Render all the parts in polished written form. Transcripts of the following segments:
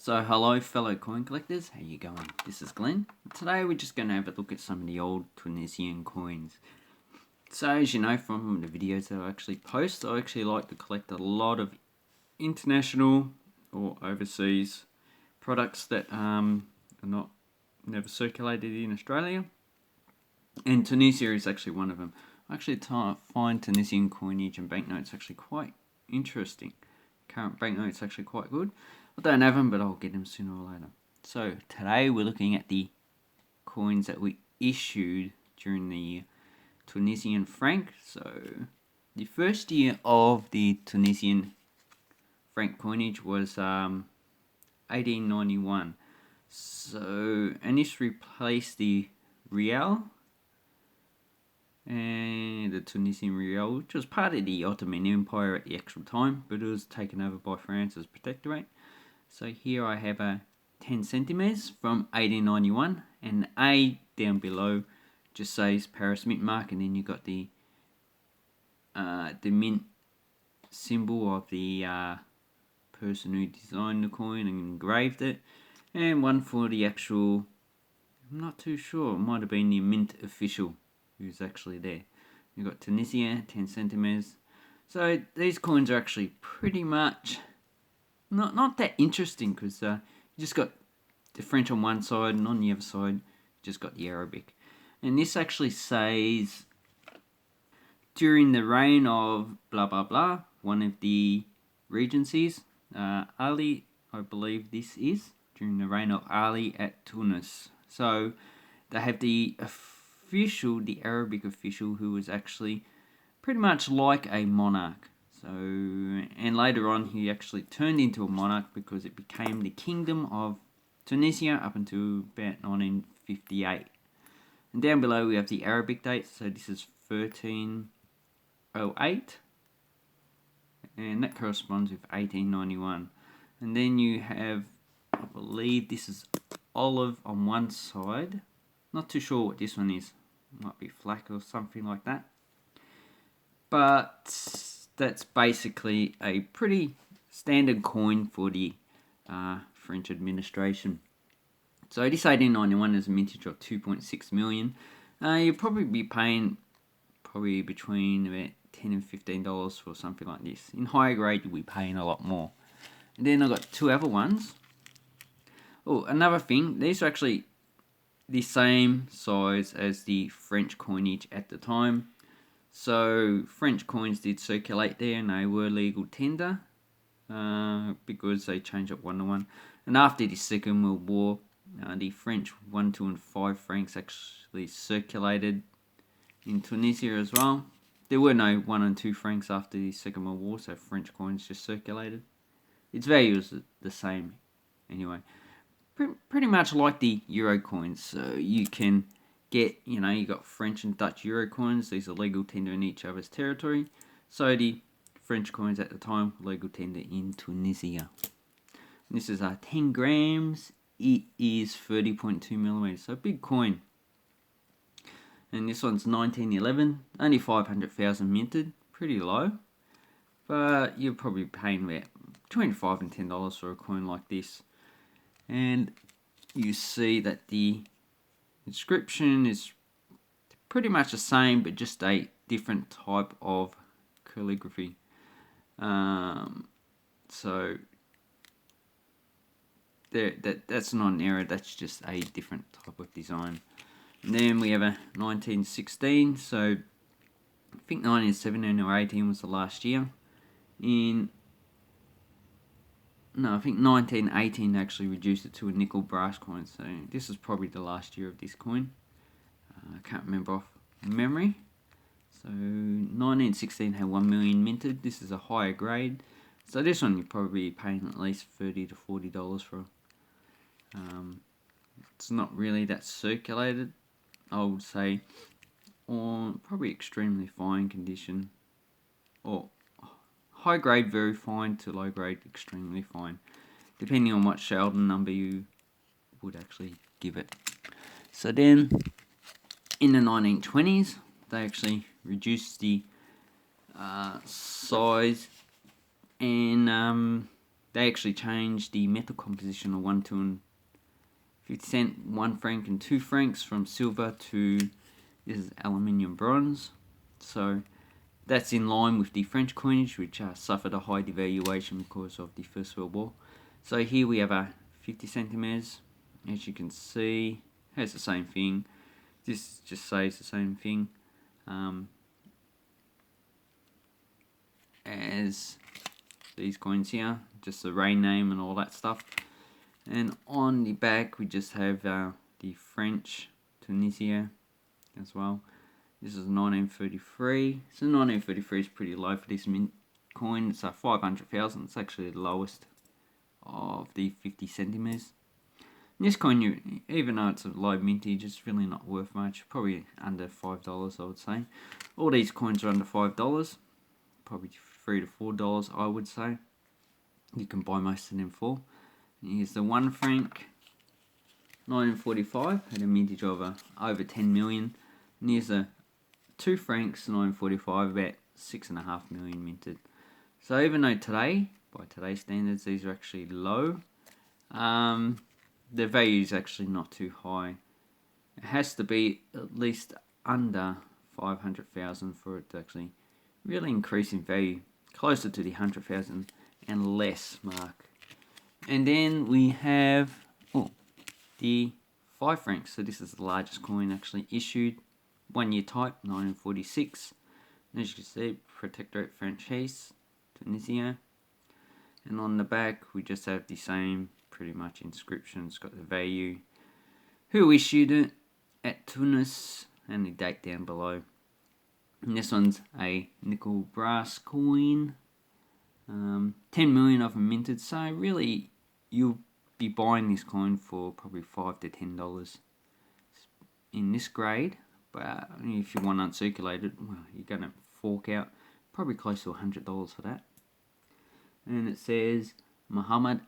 So hello fellow coin collectors, how you going? This is Glenn. Today we're just going to have a look at some of the old Tunisian coins. So as you know from the videos that I actually post, I actually like to collect a lot of international or overseas products that are never circulated in Australia. And Tunisia is actually one of them. I actually find Tunisian coinage and banknotes actually quite interesting. Current banknotes actually quite good. I don't have them, but I'll get them sooner or later. So today we're looking at the coins that we issued during the Tunisian Franc. So the first year of the Tunisian Franc coinage was 1891. So, and this replaced the Rial and the Tunisian Rial, which was part of the Ottoman Empire at the actual time, but it was taken over by France as protectorate. So here I have a 10 centimeters from 1891, and the A down below just says Paris Mint Mark, and then you got the mint symbol of the person who designed the coin and engraved it, and one for the actual, I'm not too sure, it might have been the mint official who's actually there. You got Tunisia, 10 centimeters. So these coins are actually pretty much not that interesting, because you just got the French on one side, and on the other side you just got the Arabic. And this actually says during the reign of blah blah blah, one of the regencies, Ali, I believe this is during the reign of Ali at Tunis. So they have the official, the Arabic official, who was actually pretty much like a monarch. So, and later on he actually turned into a monarch because it became the Kingdom of Tunisia up until about 1958. And down below we have the Arabic date, so this is 1308, and that corresponds with 1891. And then you have, I believe this is olive on one side, not too sure what this one is, might be flak or something like that, but that's basically a pretty standard coin for the French administration. So this 1891 is a mintage of 2.6 million. You'll probably be paying between about $10 and $15 for something like this. In higher grade, you'll be paying a lot more. And then I've got two other ones. Oh, another thing, these are actually the same size as the French coinage at the time. So French coins did circulate there, and they were legal tender because they changed it 1 to 1. And after the Second World War, the French 1, 2, and 5 francs actually circulated in Tunisia as well. There were no 1 and 2 francs after the Second World War, so French coins just circulated. Its value is the same anyway. Pretty much like the Euro coins. So you can get, you got French and Dutch Euro coins. These are legal tender in each other's territory. So the French coins at the time were legal tender in Tunisia. And this is 10 grams. It is 30.2 millimeters, so a big coin. And this one's 1911, only 500,000 minted, pretty low. But you're probably paying about between $5 and $10 for a coin like this. And you see that the inscription is pretty much the same, but just a different type of calligraphy. So that's not an error, that's just a different type of design. And then we have a 1916, so I think 1917 or 18 was the last year. I think 1918 actually reduced it to a nickel brass coin, so this is probably the last year of this coin. I can't remember off memory. So 1916 had 1 million minted. This is a higher grade, so this one you're probably paying at least $30 to $40 for. It's not really that circulated, I would say, or probably extremely fine condition, or high grade very fine to low grade extremely fine, depending on what Sheldon number you would actually give it. So then in the 1920s they actually reduced the size and they actually changed the metal composition of 1, 2, and 50 cent, 1 franc and 2 francs from silver to, this is aluminium bronze. So that's in line with the French coinage, which suffered a high devaluation because of the First World War. So here we have a 50 centimeters. As you can see, has the same thing. This just says the same thing as these coins here, just the reign name and all that stuff. And on the back we just have the French Tunisia as well. This is 1933. So 1933 is pretty low for this mint coin. It's 500,000. It's actually the lowest of the 50 centimeters. And this coin, even though it's a low mintage, it's really not worth much. Probably under $5, I would say. All these coins are under $5. Probably $3 to $4, I would say. You can buy most of them for. And here's the 1 franc, 1945, had a mintage of over 10 million. And here's the 2 francs, 1945, about 6.5 million minted. So even though today, by today's standards, these are actually low, the value is actually not too high. It has to be at least under 500,000 for it to actually really increase in value, closer to the 100,000 and less mark. And then we have the 5 francs. So this is the largest coin actually issued. 1 year type, 1946. And as you can see, Protectorate Française, Tunisia. And on the back, we just have the same pretty much inscription. It's got the value, who issued it at Tunis, and the date down below. And this one's a nickel brass coin. 10 million of them minted. So really, you'll be buying this coin for probably $5 to $10 in this grade. But if you want uncirculated, well, you're going to fork out probably close to $100 for that. And it says Muhammad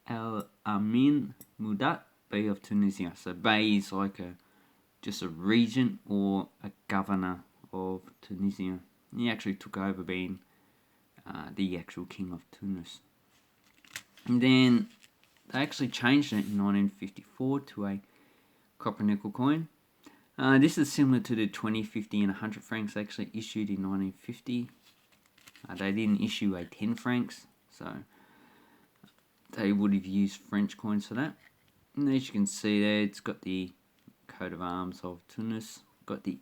Al Amin Mudat, Bey of Tunisia. So Bey is like just a regent or a governor of Tunisia. He actually took over being the actual king of Tunis. And then they actually changed it in 1954 to a copper nickel coin. This is similar to the 20, 50 and 100 francs actually issued in 1950. They didn't issue a 10 francs, so they would have used French coins for that. And as you can see there, it's got the coat of arms of Tunis, got the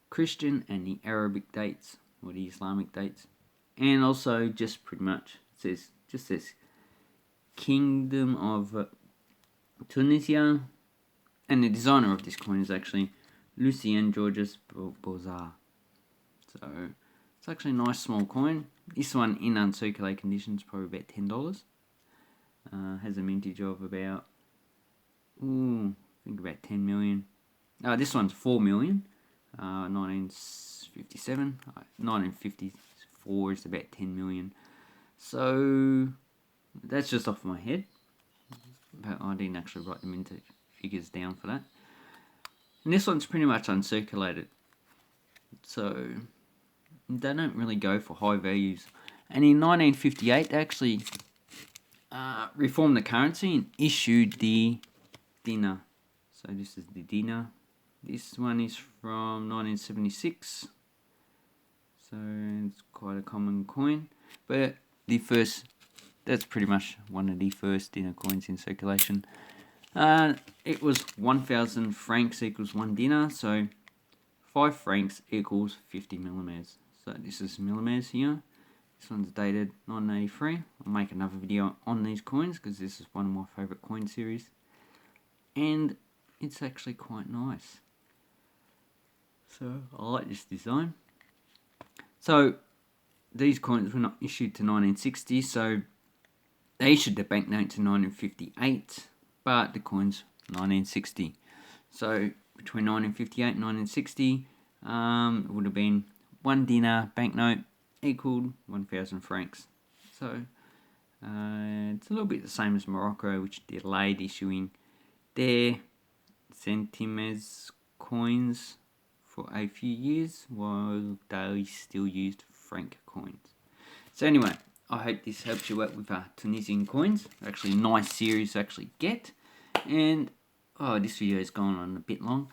Christian and the Arabic dates, or the Islamic dates. And also just pretty much, it says Kingdom of Tunisia. And the designer of this coin is actually Lucien Georges Bozard. So it's actually a nice small coin. This one in uncirculated conditions probably about $10. Has a mintage of about, I think about 10 million. This one's 4 million. 1957. 1954 is about 10 million. So that's just off my head. But I didn't actually write the mintage figures down for that. And this one's pretty much uncirculated, so they don't really go for high values. And in 1958 they actually reformed the currency and issued the dinar. So this is the dinar. This one is from 1976, so it's quite a common coin, but that's pretty much one of the first dinar coins in circulation. It was 1,000 francs equals 1 dinar, so 5 francs equals 50 millimeters. So this is millimeters here. This one's dated 1983. I'll make another video on these coins because this is one of my favourite coin series. And it's actually quite nice. So I like this design. So these coins were not issued to 1960, so they issued the banknote to 1958. But the coin's 1960. So between 1958 and 1960, it would have been 1 dinar banknote equaled 1,000 francs. So it's a little bit the same as Morocco, which delayed issuing their centimes coins for a few years while they still used franc coins. So anyway, I hope this helps you out with Tunisian coins. Actually, a nice series to actually get. And this video has gone on a bit long.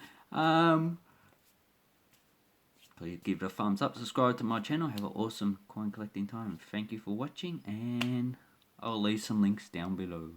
Please give it a thumbs up, subscribe to my channel. Have an awesome coin collecting time. Thank you for watching, and I'll leave some links down below.